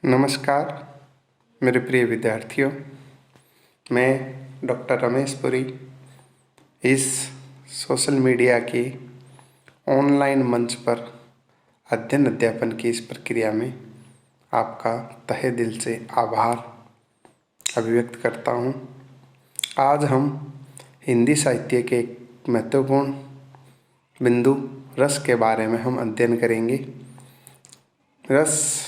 नमस्कार मेरे प्रिय विद्यार्थियों, मैं डॉक्टर रमेश पुरी इस सोशल मीडिया के ऑनलाइन मंच पर अध्ययन अध्यापन की इस प्रक्रिया में आपका तहे दिल से आभार अभिव्यक्त करता हूँ। आज हम हिंदी साहित्य के एक महत्वपूर्ण बिंदु रस के बारे में हम अध्ययन करेंगे। रस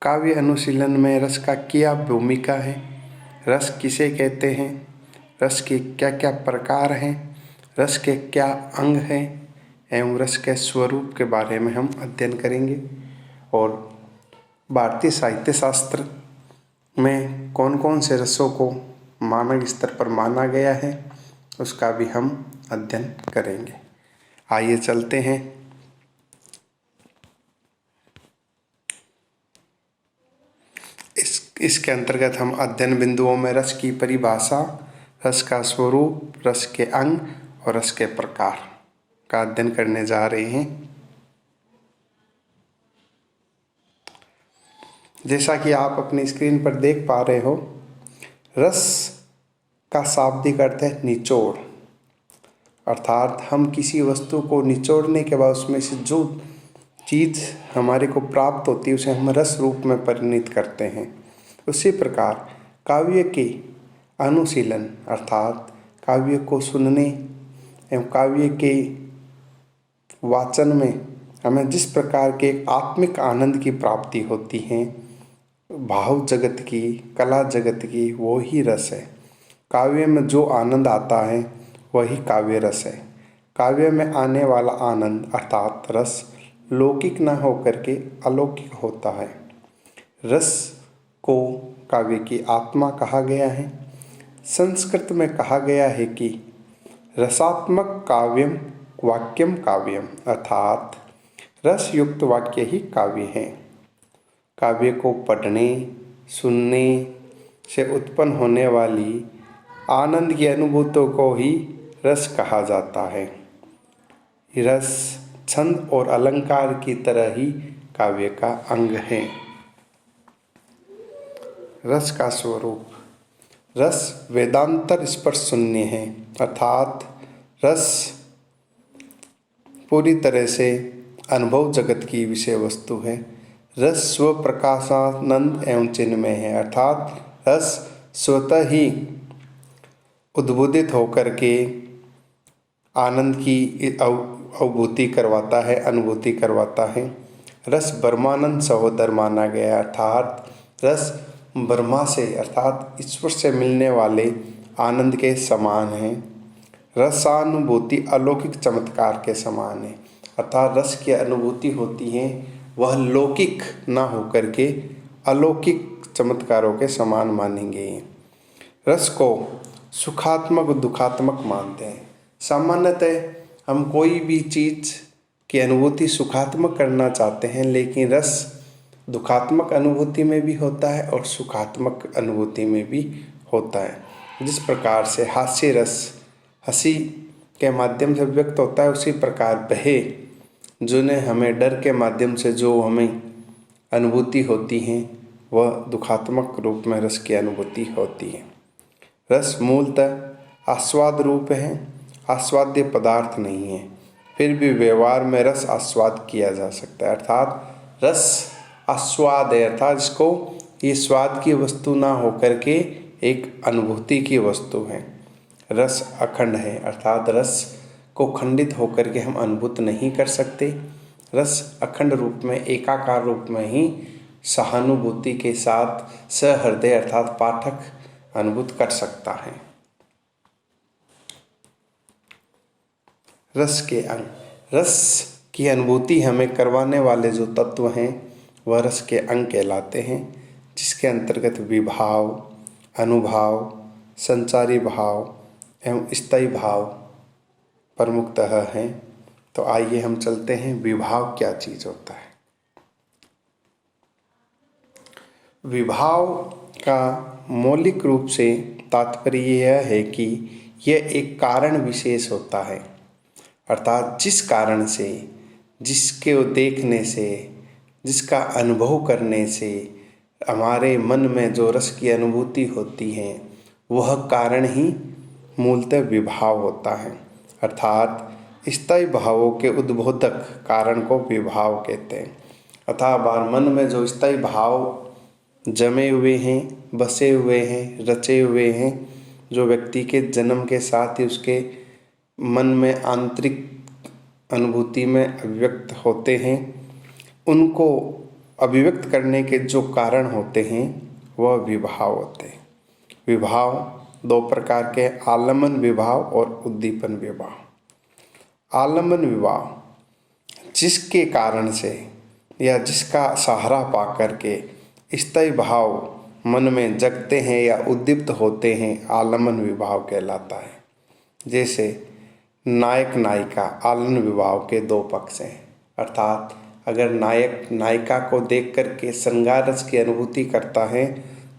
काव्य अनुशीलन में रस का क्या भूमिका है, रस किसे कहते हैं, रस के क्या क्या प्रकार हैं, रस के क्या अंग हैं एवं रस के स्वरूप के बारे में हम अध्ययन करेंगे। और भारतीय साहित्य शास्त्र में कौन कौन से रसों को मानक स्तर पर माना गया है उसका भी हम अध्ययन करेंगे। आइए चलते हैं। इसके अंतर्गत हम अध्ययन बिंदुओं में रस की परिभाषा, रस का स्वरूप, रस के अंग और रस के प्रकार का अध्ययन करने जा रहे हैं। जैसा कि आप अपनी स्क्रीन पर देख पा रहे हो, रस का शाब्दिक अर्थ है निचोड़, अर्थात हम किसी वस्तु को निचोड़ने के बाद उसमें से जो चीज़ हमारे को प्राप्त होती है उसे हम रस रूप में परिणित करते हैं। उसी प्रकार काव्य के अनुशीलन अर्थात काव्य को सुनने एवं काव्य के वाचन में हमें जिस प्रकार के आत्मिक आनंद की प्राप्ति होती है, भाव जगत की, कला जगत की, वो ही रस है। काव्य में जो आनंद आता है वही काव्य रस है। काव्य में आने वाला आनंद अर्थात रस लौकिक न होकर के अलौकिक होता है। रस को काव्य की आत्मा कहा गया है। संस्कृत में कहा गया है कि रसात्मक काव्यम वाक्यम काव्यम, अर्थात रस युक्त वाक्य ही काव्य है। काव्य को पढ़ने सुनने से उत्पन्न होने वाली आनंद की अनुभूतियों को ही रस कहा जाता है। रस छंद और अलंकार की तरह ही काव्य का अंग है। रस का स्वरूप, रस वेदांतर स्पर्श शून्य है, अर्थात रस पूरी तरह से अनुभव जगत की विषय वस्तु है। रस स्व प्रकाशानंद एवं चिन्मय है, अर्थात रस स्वतः ही उद्बोधित होकर के आनंद की अनुभूति करवाता है, अनुभूति करवाता है। रस ब्रह्मानंद सहोदर माना गया, अर्थात रस ब्रह्मा से अर्थात ईश्वर से मिलने वाले आनंद के समान है। रसानुभूति अलौकिक चमत्कार के समान है, अर्थात रस की अनुभूति होती है वह लौकिक न होकर के अलौकिक चमत्कारों के समान मानेंगे। रस को सुखात्मक दुखात्मक मानते हैं। सामान्यतः हम कोई भी चीज़ की अनुभूति सुखात्मक करना चाहते हैं, लेकिन रस दुखात्मक अनुभूति में भी होता है और सुखात्मक अनुभूति में भी होता है। जिस प्रकार से हास्य रस हंसी के माध्यम से व्यक्त होता है, उसी प्रकार बहे जिन्हें हमें डर के माध्यम से जो हमें अनुभूति होती है वह दुखात्मक रूप में रस की अनुभूति होती है। रस मूलतः आस्वाद रूप है, आस्वाद्य पदार्थ नहीं है, फिर भी व्यवहार में रस आस्वाद किया जा सकता है, अर्थात रस आस्वाद है, अर्थात इसको ये स्वाद की वस्तु ना होकर के एक अनुभूति की वस्तु है। रस अखंड है, अर्थात रस को खंडित होकर के हम अनुभूत नहीं कर सकते। रस अखंड रूप में एकाकार रूप में ही सहानुभूति के साथ सहृदय अर्थात पाठक अनुभूत कर सकता है। रस के अंग, रस की अनुभूति हमें करवाने वाले जो तत्व हैं वह रस के अंग कहलाते हैं, जिसके अंतर्गत विभाव, अनुभाव, संचारी भाव एवं स्थायी भाव प्रमुखतः हैं। तो आइए हम चलते हैं, विभाव क्या चीज़ होता है। विभाव का मौलिक रूप से तात्पर्य यह है कि यह एक कारण विशेष होता है, अर्थात जिस कारण से, जिसके देखने से, जिसका अनुभव करने से हमारे मन में जो रस की अनुभूति होती है वह कारण ही मूलतः विभाव होता है। अर्थात स्थायी भावों के उद्बोधक कारण को विभाव कहते हैं। अर्थात मन में जो स्थायी भाव जमे हुए हैं, बसे हुए हैं, रचे हुए हैं, जो व्यक्ति के जन्म के साथ ही उसके मन में आंतरिक अनुभूति में अभिव्यक्त होते हैं, उनको अभिव्यक्त करने के जो कारण होते हैं वह विभाव होते हैं। विभाव दो प्रकार के, आलम्बन विभाव और उद्दीपन विभाव। आलम्बन विभाव जिसके कारण से या जिसका सहारा पा करके स्थायी भाव मन में जगते हैं या उद्दीप्त होते हैं, आलम्बन विभाव कहलाता है। जैसे नायक नायिका आलम्बन विभाव के दो पक्ष हैं। अर्थात अगर नायक नायिका को देख करके श्रृंगार रस की अनुभूति करता है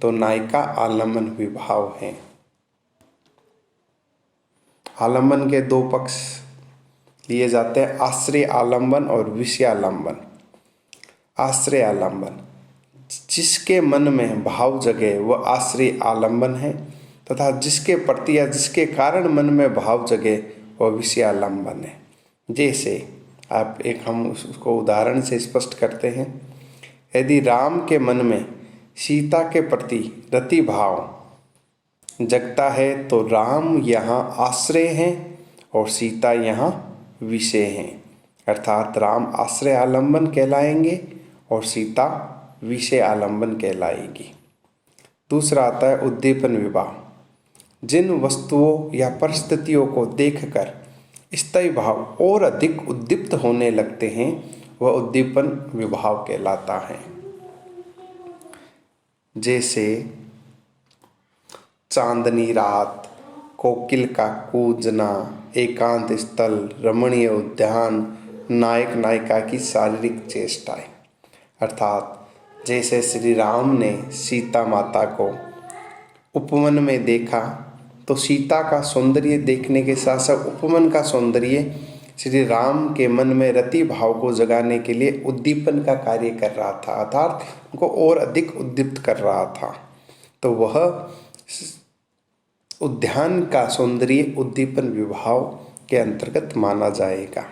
तो नायिका आलम्बन विभाव है। आलम्बन के दो पक्ष लिए जाते हैं, आश्रय आलम्बन और विषय आलम्बन। आश्रय आलम्बन जिसके मन में भाव जगे वह आश्रय आलम्बन है, तथा जिसके प्रति या जिसके कारण मन में भाव जगे वह विषय आलम्बन है। जैसे आप हम उसको उदाहरण से स्पष्ट करते हैं। यदि राम के मन में सीता के प्रति रति भाव जगता है तो राम यहाँ आश्रय हैं और सीता यहाँ विषय हैं। अर्थात राम आश्रय आलम्बन कहलाएंगे और सीता विषय आलम्बन कहलाएगी। दूसरा आता है उद्दीपन विभाव। जिन वस्तुओं या परिस्थितियों को देखकर स्थायी भाव और अधिक उद्दीप्त होने लगते हैं वह उद्दीपन विभाव कहलाता है। जैसे चांदनी रात, कोकिल का कूजना, एकांत स्थल, रमणीय उद्यान, नायक नायिका की शारीरिक चेष्टाएं। अर्थात जैसे श्री राम ने सीता माता को उपवन में देखा तो सीता का सौंदर्य देखने के साथ साथ उपवन का सौंदर्य श्री राम के मन में रति भाव को जगाने के लिए उद्दीपन का कार्य कर रहा था, अर्थात उनको और अधिक उद्दीप्त कर रहा था। तो वह उद्यान का सौंदर्य उद्दीपन विभाव के अंतर्गत माना जाएगा।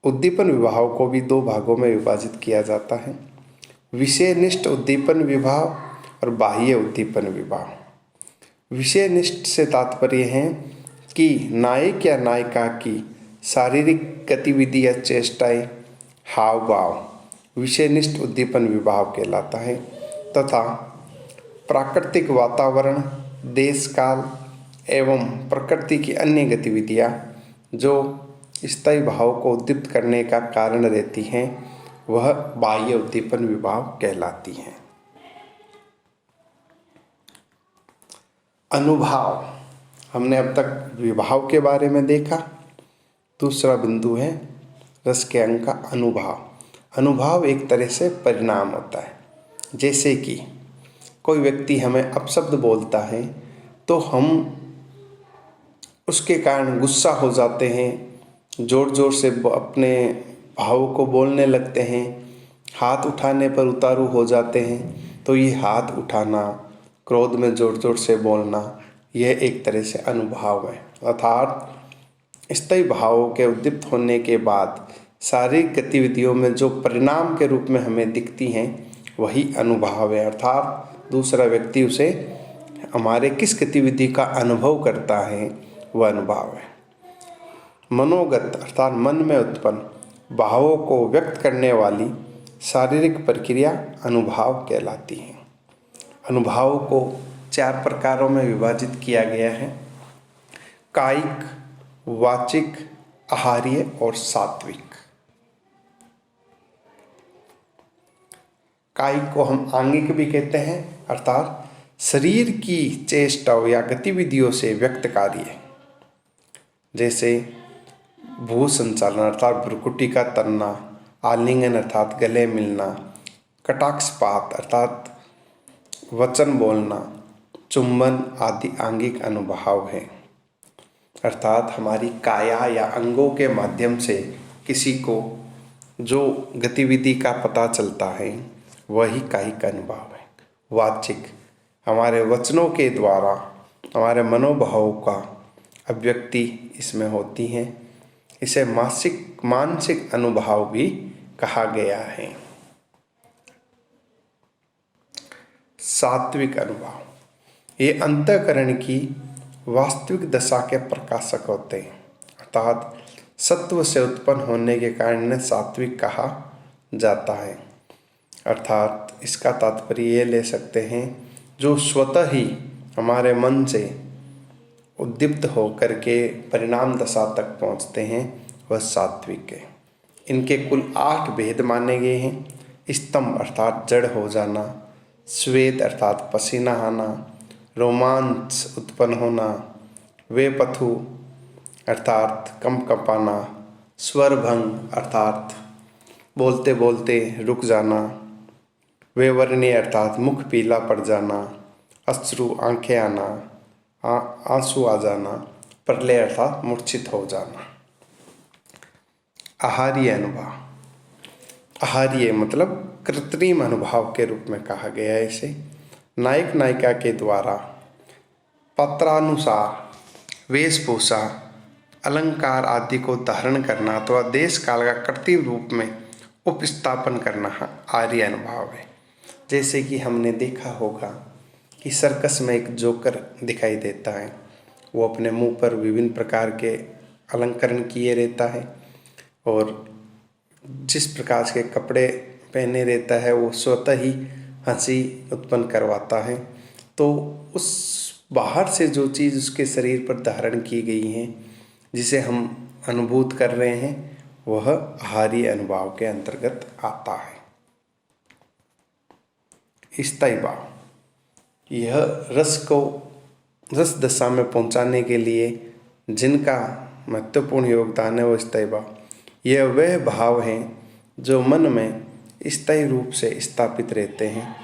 उद्दीपन विभाव को भी दो भागों में विभाजित किया जाता है, विषयनिष्ठ उद्दीपन विभाव और बाह्य उद्दीपन विभाव। विषयनिष्ठ से तात्पर्य है कि नायक या नायिका की शारीरिक गतिविधि या चेष्टाएं, हाव भाव विषयनिष्ठ उद्दीपन विभाव कहलाता है, तथा प्राकृतिक वातावरण, देश काल एवं प्रकृति की अन्य गतिविधियां जो स्थायी भाव को उद्दीप्त करने का कारण रहती हैं वह बाह्य उद्दीपन विभाव कहलाती हैं। अनुभाव, हमने अब तक विभाव के बारे में देखा। दूसरा बिंदु है रस के अंग का अनुभाव। अनुभाव एक तरह से परिणाम होता है। जैसे कि कोई व्यक्ति हमें अपशब्द बोलता है तो हम उसके कारण गुस्सा हो जाते हैं, जोर जोर से अपने भाव को बोलने लगते हैं, हाथ उठाने पर उतारू हो जाते हैं। तो ये हाथ उठाना, क्रोध में जोर जोर से बोलना, यह एक तरह से अनुभाव है। अर्थात स्थायी भावों के उद्दीप्त होने के बाद शारीरिक गतिविधियों में जो परिणाम के रूप में हमें दिखती हैं वही अनुभाव है। अर्थात दूसरा व्यक्ति उसे हमारे किस गतिविधि का अनुभव करता है वह अनुभाव है। मनोगत अर्थात मन में उत्पन्न भावों को व्यक्त करने वाली शारीरिक प्रक्रिया अनुभाव कहलाती है। अनुभाव को 4 प्रकारों में विभाजित किया गया है, कायिक, वाचिक, आहार्य और सात्विक। कायिक को हम आंगिक भी कहते हैं, अर्थात शरीर की चेष्टाओं या गतिविधियों से व्यक्त कार्य, जैसे भू संचालन अर्थात भ्रुकुटी का तनना, आलिंगन अर्थात गले मिलना, कटाक्षपात अर्थात वचन बोलना, चुंबन आदि आंगिक अनुभाव है। अर्थात हमारी काया या अंगों के माध्यम से किसी को जो गतिविधि का पता चलता है वही कायिक अनुभव है। वाचिक हमारे वचनों के द्वारा हमारे मनोभावों का अभिव्यक्ति इसमें होती है। इसे मानसिक अनुभव भी कहा गया है। सात्विक अनुभव ये अंतःकरण की वास्तविक दशा के प्रकाशक होते हैं, अर्थात सत्व से उत्पन्न होने के कारण इन्हें सात्विक कहा जाता है। अर्थात इसका तात्पर्य ये ले सकते हैं, जो स्वतः ही हमारे मन से उद्दीप्त होकर के परिणाम दशा तक पहुँचते हैं, वह सात्विक है। इनके कुल 8 भेद माने गए हैं। स्तंभ अर्थात जड़ हो जाना, स्वेद अर्थात पसीना आना, रोमांच उत्पन्न होना, वेपथु अर्थात कंपाना, स्वरभंग अर्थात बोलते बोलते रुक जाना, वेवर्णी अर्थात मुख पीला पड़ जाना, अश्रु आंखें आना, आंसू आ जाना, प्रलय अर्थात मूर्छित हो जाना। आहार्य अनुभव, आहार्य मतलब कृत्रिम अनुभव के रूप में कहा गया है। इसे नायक नायिका के द्वारा पात्रानुसार वेशभूषा अलंकार आदि को धारण करना अथवा देश काल का कृत्रिम रूप में उपस्थापन करना आर्य अनुभव है। जैसे कि हमने देखा होगा कि सर्कस में एक जोकर दिखाई देता है, वो अपने मुंह पर विभिन्न प्रकार के अलंकरण किए रहता है और जिस प्रकार के कपड़े पहने रहता है वो स्वतः ही हंसी उत्पन्न करवाता है। तो उस बाहर से जो चीज़ उसके शरीर पर धारण की गई है, जिसे हम अनुभूत कर रहे हैं, वह आहार्य अनुभव के अंतर्गत आता है। स्थायी भाव, यह रस दशा में पहुंचाने के लिए जिनका महत्वपूर्ण योगदान है वो स्थायी भाव। यह वह भाव हैं जो मन में स्थायी रूप से स्थापित रहते हैं।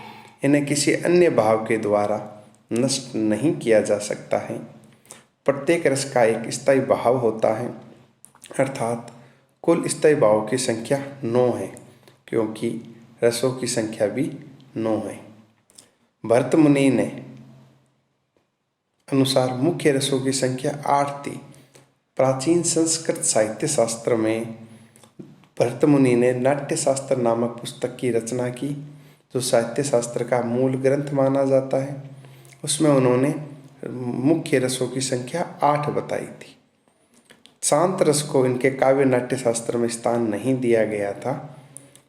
इन्हें किसी अन्य भाव के द्वारा नष्ट नहीं किया जा सकता है। प्रत्येक रस का एक स्थायी भाव होता है, अर्थात कुल स्थायी भाव की संख्या 9 है, क्योंकि रसों की संख्या भी 9 है। भरत मुनि ने अनुसार मुख्य रसों की संख्या 8 थी। प्राचीन संस्कृत साहित्य शास्त्र में भरत मुनि ने नाट्य शास्त्र नामक पुस्तक की रचना की, जो साहित्य शास्त्र का मूल ग्रंथ माना जाता है। उसमें उन्होंने मुख्य रसों की संख्या 8 बताई थी। शांत रस को इनके काव्य नाट्य शास्त्र में स्थान नहीं दिया गया था।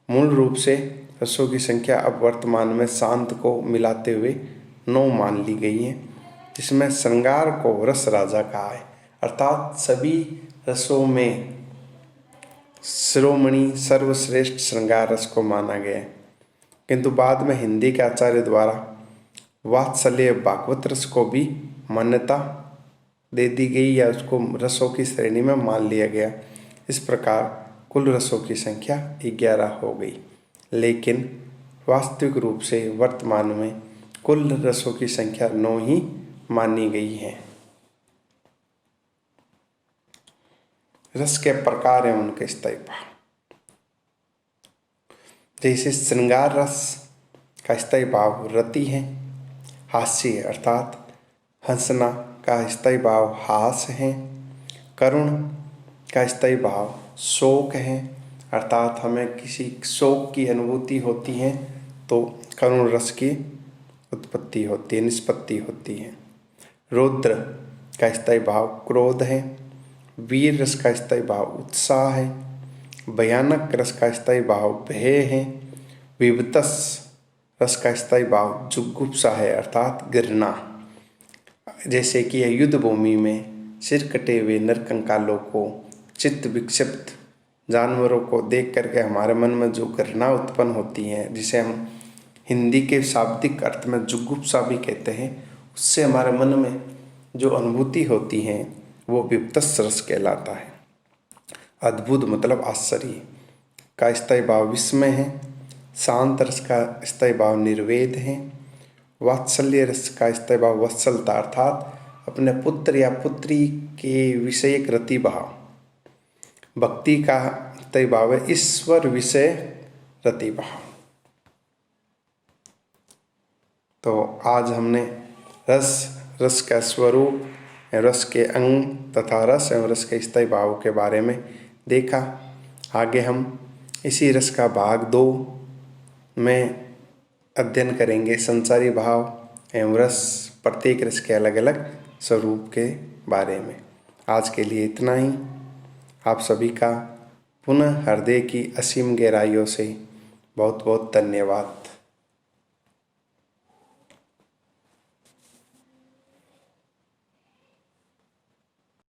मूल रूप से रसों की संख्या अब वर्तमान में शांत को मिलाते हुए 9 मान ली गई है, जिसमें श्रृंगार को रस राजा कहा है, अर्थात सभी रसों में शिरोमणि सर्वश्रेष्ठ श्रृंगार रस को माना गया है। किंतु बाद में हिंदी के आचार्य द्वारा वात्सल्य भागवत रस को भी मान्यता दे दी गई या उसको रसों की श्रेणी में मान लिया गया। इस प्रकार कुल रसों की संख्या 11 हो गई, लेकिन वास्तविक रूप से वर्तमान में कुल रसों की संख्या 9 ही मानी गई है। रस के प्रकार एवं उनके स्थायी भाव, जैसे श्रृंगार रस का स्थायी भाव रति है, हास्य अर्थात हंसना का स्थायी भाव हास है, करुण का स्थायी भाव शोक है, अर्थात हमें किसी शोक की अनुभूति होती है तो करुण रस की उत्पत्ति होती है, निष्पत्ति होती है। रौद्र का स्थायी भाव क्रोध है, वीर रस का स्थायी भाव उत्साह है, भयानक रस का स्थायी भाव भय है, विभत्स रस का स्थायी भाव जुगुप्सा है, अर्थात घृणा। जैसे कि युद्ध भूमि में सिर कटे हुए नरकंकालों को, चित्त विक्षिप्त जानवरों को देख करके हमारे मन में जो घृणा उत्पन्न होती है, जिसे हम हिंदी के शाब्दिक अर्थ में जुगुप्सा भी कहते हैं, उससे हमारे मन में जो अनुभूति होती है वो विभत्स रस कहलाता है। अद्भुत मतलब आश्चर्य का स्थायी भाव विस्मय है, शांत रस का स्थायी भाव निर्वेद है, वात्सल्य रस का स्थायी भाव वत्सलता अर्थात अपने पुत्र या पुत्री के विषयक रति भाव, भक्ति का स्थायी भाव है ईश्वर विषय रति भाव। तो आज हमने रस का स्वरूप, रस के अंग तथा रस एवं रस के स्थायी भाव के बारे में देखा। आगे हम इसी रस का भाग 2 में अध्ययन करेंगे संसारी भाव एवं रस, प्रत्येक रस के अलग अलग स्वरूप के बारे में। आज के लिए इतना ही। आप सभी का पुनः हृदय की असीम गहराइयों से बहुत बहुत धन्यवाद।